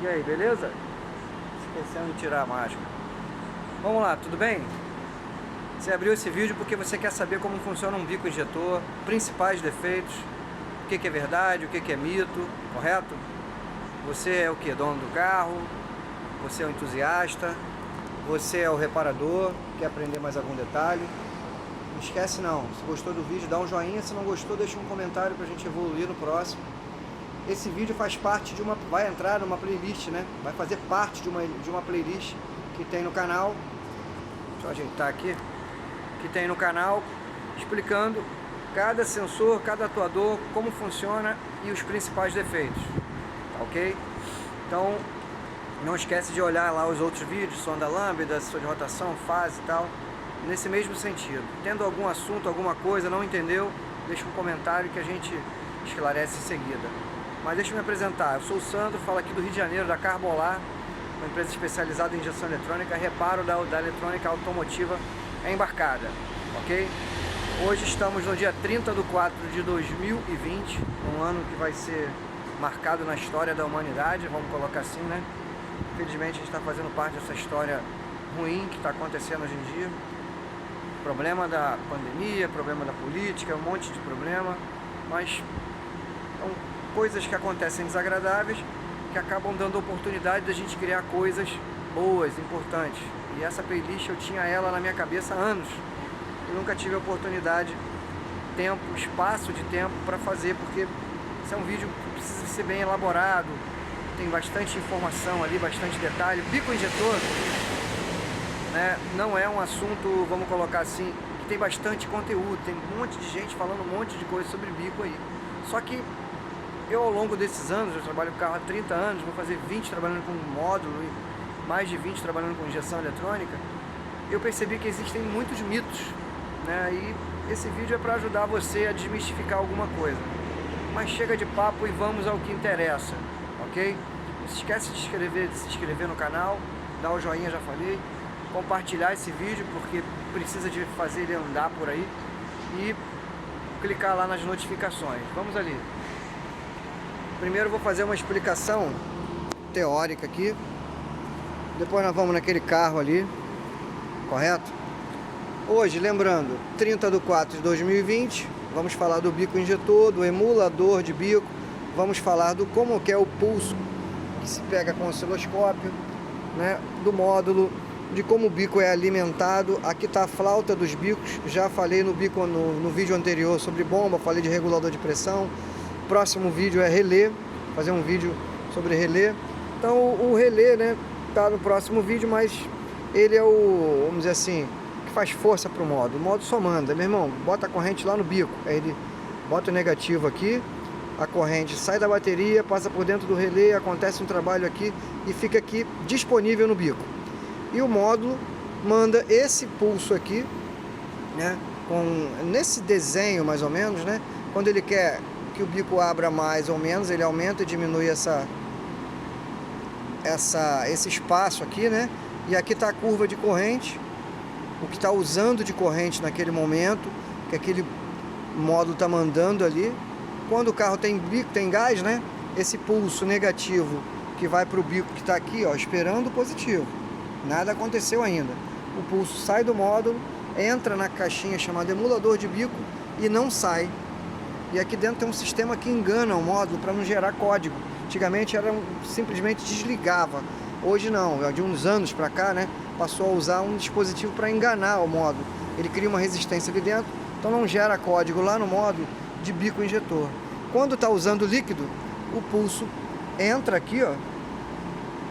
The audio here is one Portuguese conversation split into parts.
E aí, beleza? Esquecendo de tirar a máscara. Vamos lá, tudo bem? Você abriu esse vídeo porque você quer saber como funciona um bico injetor, principais defeitos, o que é verdade, o que é mito, correto? Você é o que? Dono do carro? Você é um entusiasta? Você é o reparador? Quer aprender mais algum detalhe? Não esquece não, se gostou do vídeo dá um joinha, se não gostou deixa um comentário pra gente evoluir no próximo. Esse vídeo faz parte de uma, vai entrar numa playlist, né? Vai fazer parte de uma playlist que tem no canal. Deixa eu ajeitar aqui. Que tem no canal explicando cada sensor, cada atuador, como funciona e os principais defeitos. Tá ok? Então não esquece de olhar lá os outros vídeos, sonda lambda, sensor de rotação, fase e tal. Nesse mesmo sentido. Tendo algum assunto, alguma coisa, não entendeu, deixa um comentário que a gente esclarece em seguida. Mas deixa eu me apresentar, eu sou o Sandro, falo aqui do Rio de Janeiro, da Carbolar, uma empresa especializada em injeção eletrônica, reparo da eletrônica automotiva embarcada, ok? Hoje estamos no dia 30/4 de 2020, um ano que vai ser marcado na história da humanidade, vamos colocar assim, né? Infelizmente a gente está fazendo parte dessa história ruim que está acontecendo hoje em dia. Problema da pandemia, problema da política, um monte de problema, mas são coisas que acontecem desagradáveis que acabam dando oportunidade da gente criar coisas boas, importantes. E essa playlist eu tinha ela na minha cabeça há anos. Eu nunca tive a oportunidade, tempo, espaço de tempo para fazer, porque esse é um vídeo que precisa ser bem elaborado, tem bastante informação ali, bastante detalhe. Bico injetor, né, não é um assunto, vamos colocar assim, que tem bastante conteúdo, tem um monte de gente falando um monte de coisa sobre bico aí. Só que eu, ao longo desses anos, eu trabalho com carro há 30 anos, vou fazer 20 trabalhando com módulo e mais de 20 trabalhando com injeção eletrônica, eu percebi que existem muitos mitos, né? E esse vídeo é para ajudar você a desmistificar alguma coisa. Mas chega de papo e vamos ao que interessa, ok? Não se esquece de se inscrever no canal, dar o joinha, já falei, compartilhar esse vídeo porque precisa de fazer ele andar por aí e clicar lá nas notificações. Vamos ali. Primeiro vou fazer uma explicação teórica aqui, depois nós vamos naquele carro ali, correto? Hoje, lembrando, 30/4 de 2020, vamos falar do bico injetor, do emulador de bico, vamos falar do como que é o pulso que se pega com o osciloscópio, né, do módulo, de como o bico é alimentado. Aqui está a flauta dos bicos, já falei no bico no vídeo anterior sobre bomba, falei de regulador de pressão. Próximo vídeo é relé, fazer um vídeo sobre relé. Então o relé, né, tá no próximo vídeo, mas ele é o, vamos dizer assim, que faz força para o módulo. O módulo só manda, meu irmão, bota a corrente lá no bico, aí ele bota o negativo aqui, a corrente sai da bateria, passa por dentro do relé, acontece um trabalho aqui e fica aqui disponível no bico. E o módulo manda esse pulso aqui, né, nesse desenho mais ou menos, né, quando ele quer que o bico abra mais ou menos, ele aumenta e diminui esse espaço aqui, né? E aqui está a curva de corrente, o que está usando de corrente naquele momento, que aquele módulo está mandando ali. Quando o carro tem bico, tem gás, né? Esse pulso negativo que vai para o bico que está aqui, ó, esperando o positivo. Nada aconteceu ainda. O pulso sai do módulo, entra na caixinha chamada emulador de bico e não sai. E aqui dentro tem um sistema que engana o módulo para não gerar código. Antigamente simplesmente desligava. Hoje não, de uns anos para cá, né, passou a usar um dispositivo para enganar o módulo. Ele cria uma resistência ali dentro, então não gera código lá no módulo de bico injetor. Quando está usando líquido, o pulso entra aqui, ó.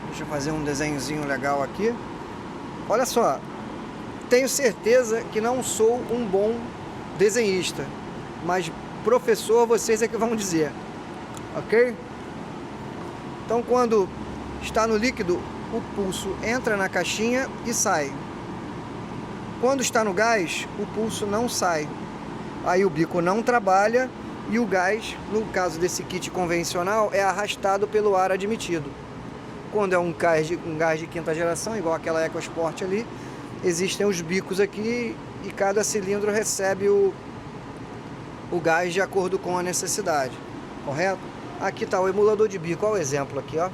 Deixa eu fazer um desenhozinho legal aqui. Olha só, tenho certeza que não sou um bom desenhista, mas professor, vocês é que vão dizer, ok? Então quando está no líquido, o pulso entra na caixinha e sai. Quando está no gás, o pulso não sai. Aí o bico não trabalha e o gás, no caso desse kit convencional, é arrastado pelo ar admitido. Quando é um gás de quinta geração, igual aquela EcoSport ali, existem os bicos aqui e cada cilindro recebe o gás de acordo com a necessidade, correto? Aqui está o emulador de bico, olha o exemplo aqui, ó.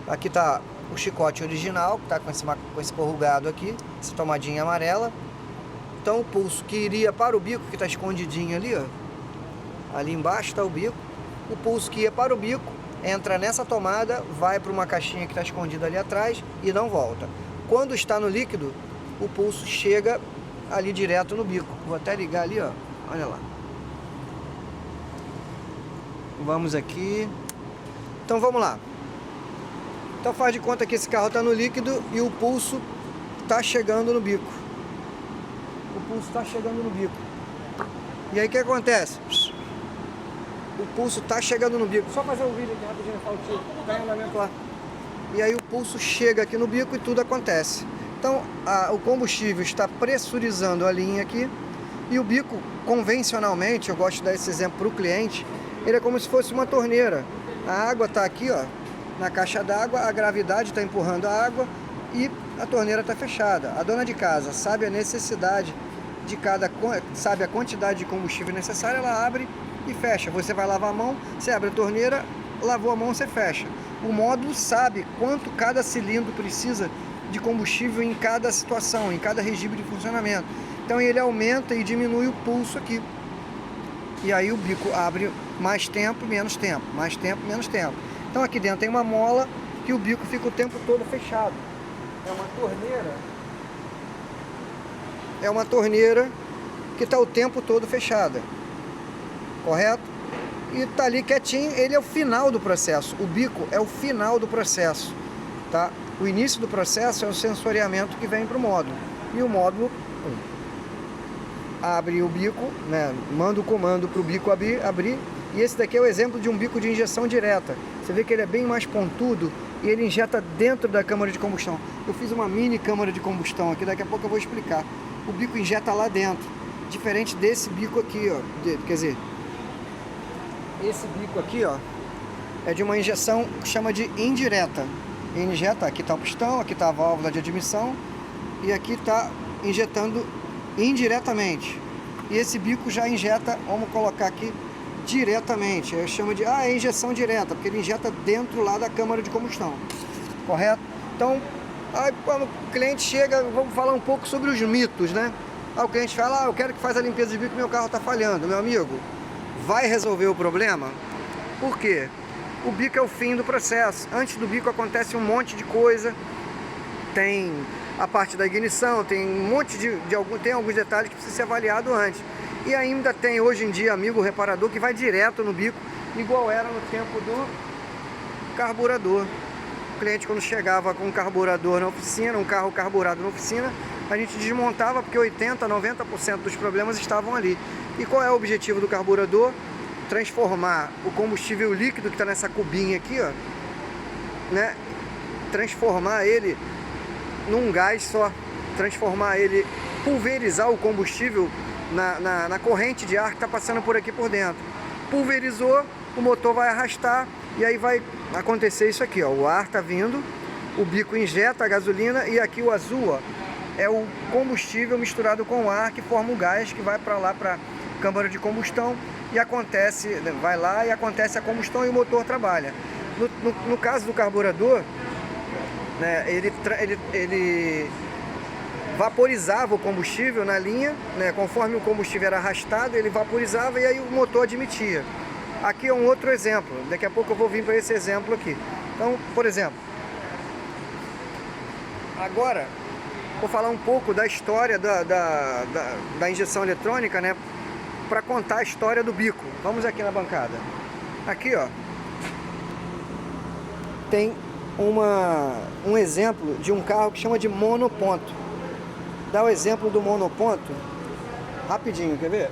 Aqui está o chicote original, que está com esse corrugado aqui, essa tomadinha amarela. Então o pulso que iria para o bico, que está escondidinho ali, ó, ali embaixo está o bico. O pulso que ia para o bico entra nessa tomada, vai para uma caixinha que está escondida ali atrás e não volta. Quando está no líquido, o pulso chega ali direto no bico. Vou até ligar ali, ó, olha lá. Vamos aqui. Então vamos lá. Então faz de conta que esse carro está no líquido e o pulso está chegando no bico. O pulso está chegando no bico. E aí o que acontece? O pulso está chegando no bico. Só fazer um vídeo aqui rapidinho, falo que está em andamento lá. E aí o pulso chega aqui no bico e tudo acontece. Então o combustível está pressurizando a linha aqui. E o bico, convencionalmente, eu gosto de dar esse exemplo para o cliente, ele é como se fosse uma torneira. A água está aqui, ó, na caixa d'água, a gravidade está empurrando a água e a torneira está fechada. A dona de casa sabe a necessidade de sabe a quantidade de combustível necessária, ela abre e fecha. Você vai lavar a mão, você abre a torneira, lavou a mão, você fecha. O módulo sabe quanto cada cilindro precisa de combustível em cada situação, em cada regime de funcionamento. Então ele aumenta e diminui o pulso aqui. E aí o bico abre mais tempo, menos tempo, mais tempo, menos tempo. Então aqui dentro tem uma mola que o bico fica o tempo todo fechado. É uma torneira que está o tempo todo fechada. Correto? E está ali quietinho, ele é o final do processo. O bico é o final do processo. Tá? O início do processo é o sensoriamento que vem para o módulo. E o módulo abre o bico, né? Manda o comando para o bico abrir. E esse daqui é o exemplo de um bico de injeção direta. Você vê que ele é bem mais pontudo e ele injeta dentro da câmara de combustão. Eu fiz uma mini câmara de combustão aqui, daqui a pouco eu vou explicar. O bico injeta lá dentro, diferente desse bico aqui, ó. Quer dizer, esse bico aqui, ó, é de uma injeção que chama de indireta. Injeta, aqui está o pistão, aqui está a válvula de admissão e aqui está injetando indiretamente. E esse bico já injeta, vamos colocar aqui, diretamente. Eu chamo de injeção direta, porque ele injeta dentro lá da câmara de combustão. Correto? Então, aí quando o cliente chega, vamos falar um pouco sobre os mitos, né? Aí o cliente fala, eu quero que faça a limpeza de bico, meu carro está falhando. Meu amigo, vai resolver o problema? Por quê? O bico é o fim do processo. Antes do bico acontece um monte de coisa. Tem a parte da ignição, tem um monte tem alguns detalhes que precisam ser avaliados antes. E ainda tem hoje em dia amigo reparador que vai direto no bico, igual era no tempo do carburador. O cliente, quando chegava com um carburador na oficina, um carro carburado na oficina, a gente desmontava porque 80%, 90% dos problemas estavam ali. E qual é o objetivo do carburador? Transformar o combustível líquido que está nessa cubinha aqui, ó, né? Transformar ele num gás só, transformar ele, pulverizar o combustível na corrente de ar que está passando por aqui por dentro. Pulverizou, o motor vai arrastar e aí vai acontecer isso aqui, ó. O ar está vindo, o bico injeta a gasolina e aqui o azul, ó, é o combustível misturado com o ar que forma o gás que vai para lá, para a câmara de combustão e acontece, vai lá e acontece a combustão e o motor trabalha. No caso do carburador, né, ele vaporizava o combustível na linha, né, conforme o combustível era arrastado, ele vaporizava e aí o motor admitia. Aqui é um outro exemplo, daqui a pouco eu vou vir para esse exemplo aqui. Então, por exemplo, agora vou falar um pouco da história da injeção eletrônica, né, para contar a história do bico. Vamos aqui na bancada. Aqui, ó, tem um exemplo de um carro que chama de monoponto. Dá o exemplo do monoponto rapidinho, quer ver?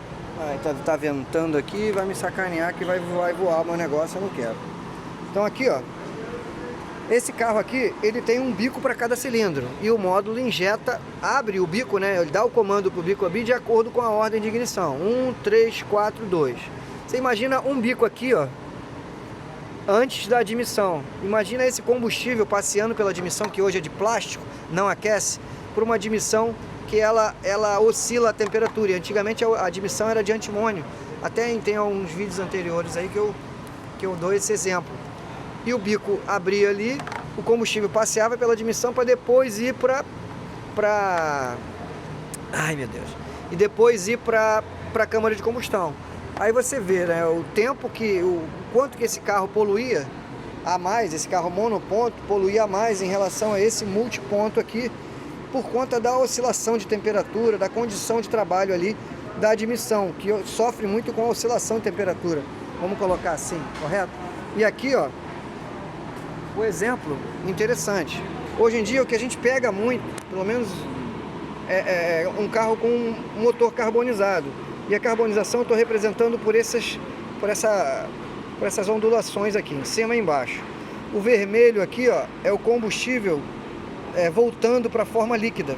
Tá ventando aqui, vai me sacanear que vai voar o meu negócio, eu não quero. Então aqui, ó, esse carro aqui, ele tem um bico para cada cilindro e o módulo injeta, abre o bico, né? Ele dá o comando para o bico abrir de acordo com a ordem de ignição. 1, 3, 4, 2. Você imagina um bico aqui, ó, antes da admissão. Imagina esse combustível passeando pela admissão, que hoje é de plástico, não aquece, por uma admissão que ela oscila a temperatura. E antigamente a admissão era de antimônio. Até tem alguns vídeos anteriores aí que eu dou esse exemplo. E o bico abria ali o combustível passeava pela admissão para depois ir ai meu Deus, e depois ir para a câmara de combustão. Aí você vê, né, o quanto que esse carro poluía a mais, esse carro monoponto poluía a mais em relação a esse multiponto aqui, por conta da oscilação de temperatura, da condição de trabalho ali da admissão, que sofre muito com a oscilação de temperatura, vamos colocar assim, correto? E aqui, ó, o exemplo interessante. Hoje em dia o que a gente pega muito, pelo menos um carro com um motor carbonizado. E a carbonização eu estou representando por essas ondulações aqui, em cima e embaixo. O vermelho aqui, ó, é o combustível voltando para a forma líquida,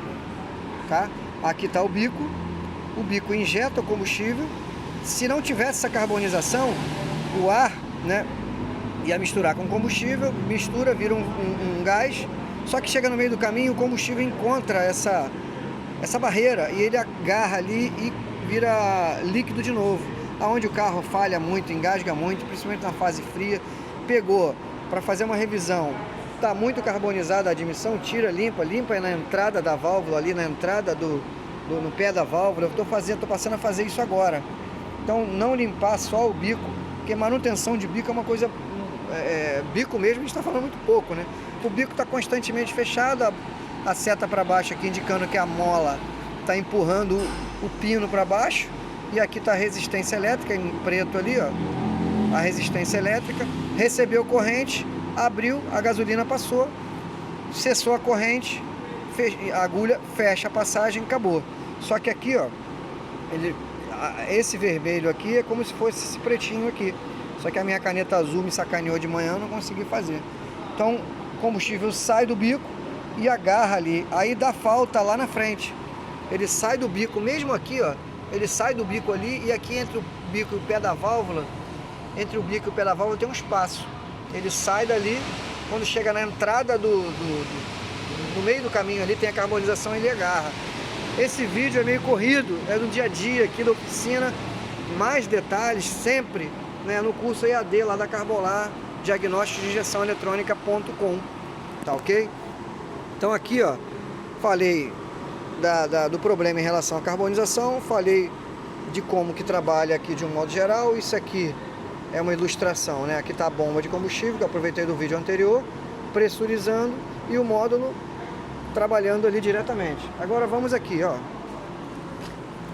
tá? Aqui está o bico injeta o combustível. Se não tivesse essa carbonização, o ar, né, ia misturar com o combustível, mistura, vira um gás, só que chega no meio do caminho, o combustível encontra essa barreira e ele agarra ali e vira líquido de novo. Aonde o carro falha muito, engasga muito, principalmente na fase fria. Pegou para fazer uma revisão, está muito carbonizada a admissão, tira, limpa na entrada da válvula ali, na entrada no pé da válvula. Eu estou passando a fazer isso agora. Então não limpar só o bico, porque manutenção de bico é uma coisa, bico mesmo a gente está falando muito pouco, né? O bico está constantemente fechado, a seta para baixo aqui indicando que a mola está empurrando o pino para baixo, e aqui está a resistência elétrica em preto ali, ó, a resistência elétrica, recebeu corrente, abriu, a gasolina passou, cessou a corrente, a agulha fecha a passagem, acabou. Só que aqui, ó, esse vermelho aqui é como se fosse esse pretinho aqui, só que a minha caneta azul me sacaneou de manhã, eu não consegui fazer. Então o combustível sai do bico e agarra ali, aí dá falta lá na frente. Ele sai do bico, mesmo aqui, ó, ele sai do bico ali, e aqui entre o bico e o pé da válvula, tem um espaço. Ele sai dali, quando chega na entrada no meio do caminho ali, tem a carbonização, ele agarra. Esse vídeo é meio corrido, é do dia a dia aqui da oficina, mais detalhes sempre, né, no curso EAD lá da Carbolar, diagnóstico de injeção eletrônica.com, tá ok? Então aqui, ó, falei do problema em relação à carbonização, falei de como que trabalha aqui de um modo geral. Isso aqui é uma ilustração, né? Aqui está a bomba de combustível, que eu aproveitei do vídeo anterior, pressurizando, e o módulo trabalhando ali diretamente. Agora vamos aqui, ó.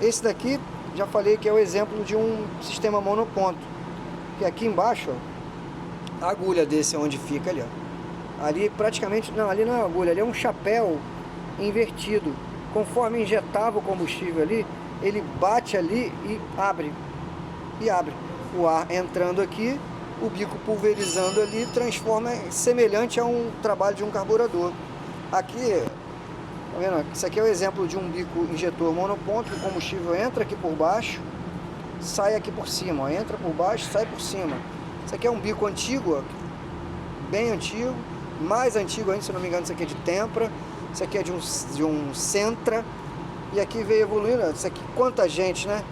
Esse daqui, já falei que é o exemplo de um sistema monoponto, que aqui embaixo, ó, a agulha desse onde fica ali, ó. Ali praticamente, não, ali não é agulha, ali é um chapéu invertido. Conforme injetava o combustível ali, ele bate ali e abre. O ar entrando aqui, o bico pulverizando ali, transforma semelhante a um trabalho de um carburador. Aqui, tá vendo? Isso aqui é o exemplo de um bico injetor monoponto, o combustível entra aqui por baixo, sai aqui por cima, ó. Entra por baixo, sai por cima. Isso aqui é um bico antigo, ó, bem antigo, mais antigo ainda, se não me engano, isso aqui é de Tempra. Isso aqui é de um Sentra. E aqui veio evoluindo. Isso aqui, quanta gente, né?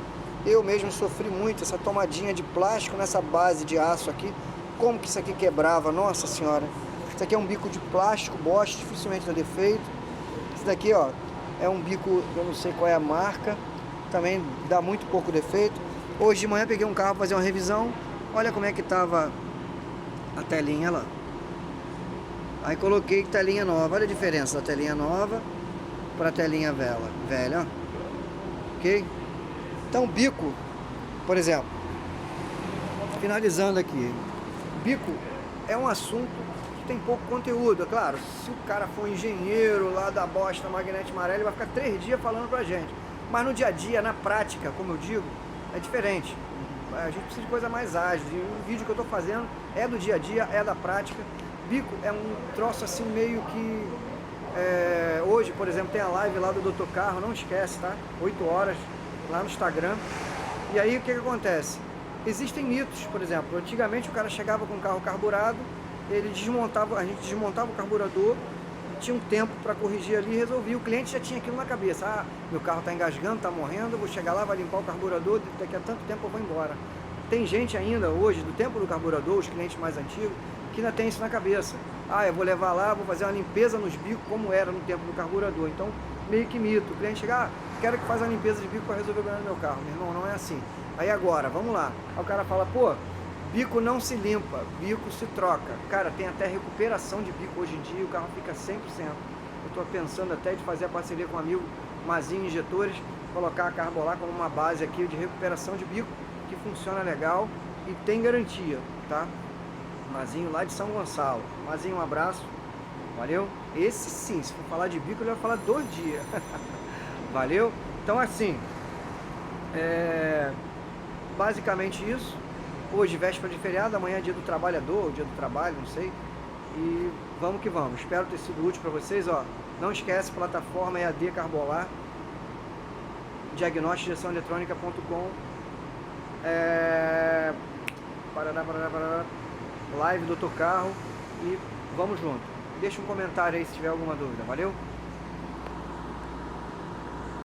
Eu mesmo sofri muito. Essa tomadinha de plástico nessa base de aço aqui. Como que isso aqui quebrava? Nossa senhora. Isso aqui é um bico de plástico Bosch, dificilmente dá defeito. Esse daqui, ó, é um bico, eu não sei qual é a marca, também dá muito pouco defeito. Hoje de manhã peguei um carro para fazer uma revisão. Olha como é que tava a telinha lá. Aí coloquei telinha nova, olha a diferença da telinha nova para a telinha velha, ó. Ok? Então bico, por exemplo, finalizando aqui, bico é um assunto que tem pouco conteúdo, é claro. Se o cara for engenheiro lá da Bosch, da Magnete Marelli, ele vai ficar 3 dias falando pra gente. Mas no dia a dia, na prática, como eu digo, é diferente. A gente precisa de coisa mais ágil. E o vídeo que eu tô fazendo é do dia a dia, é da prática. Bico é um troço assim meio que... hoje, por exemplo, tem a live lá do Dr. Carro, não esquece, tá? 8 horas, lá no Instagram. E aí o que acontece? Existem mitos, por exemplo, antigamente o cara chegava com um carro carburado, a gente desmontava o carburador, tinha um tempo para corrigir ali e resolvia. O cliente já tinha aquilo na cabeça: ah, meu carro está engasgando, está morrendo, eu vou chegar lá, vai limpar o carburador, daqui a tanto tempo eu vou embora. Tem gente ainda hoje, do tempo do carburador, os clientes mais antigos, que ainda tem isso na cabeça. Ah, eu vou levar lá, vou fazer uma limpeza nos bicos, como era no tempo do carburador. Então, meio que mito. O cliente chega, quero que faça uma limpeza de bico para resolver o problema do meu carro. Meu irmão, não é assim. Aí agora, vamos lá. Aí o cara fala, pô, bico não se limpa, bico se troca. Cara, tem até recuperação de bico hoje em dia, o carro fica 100%. Eu estou pensando até de fazer a parceria com um amigo, Mazinho Injetores, colocar a Carbolar como uma base aqui de recuperação de bico, que funciona legal e tem garantia, tá? Mazinho lá de São Gonçalo. Mazinho, um abraço. Valeu? Esse sim, se for falar de bico, ele vai falar 2 dias. Valeu? Então assim, basicamente isso. Hoje, véspera de feriado, amanhã é dia do trabalhador, dia do trabalho, não sei. E vamos que vamos. Espero ter sido útil para vocês, ó. Não esquece, plataforma EAD Carbolar, diagnóstico-gestão-eletrônica.com, live Doutor Carro, e vamos junto. Deixa um comentário aí se tiver alguma dúvida, valeu?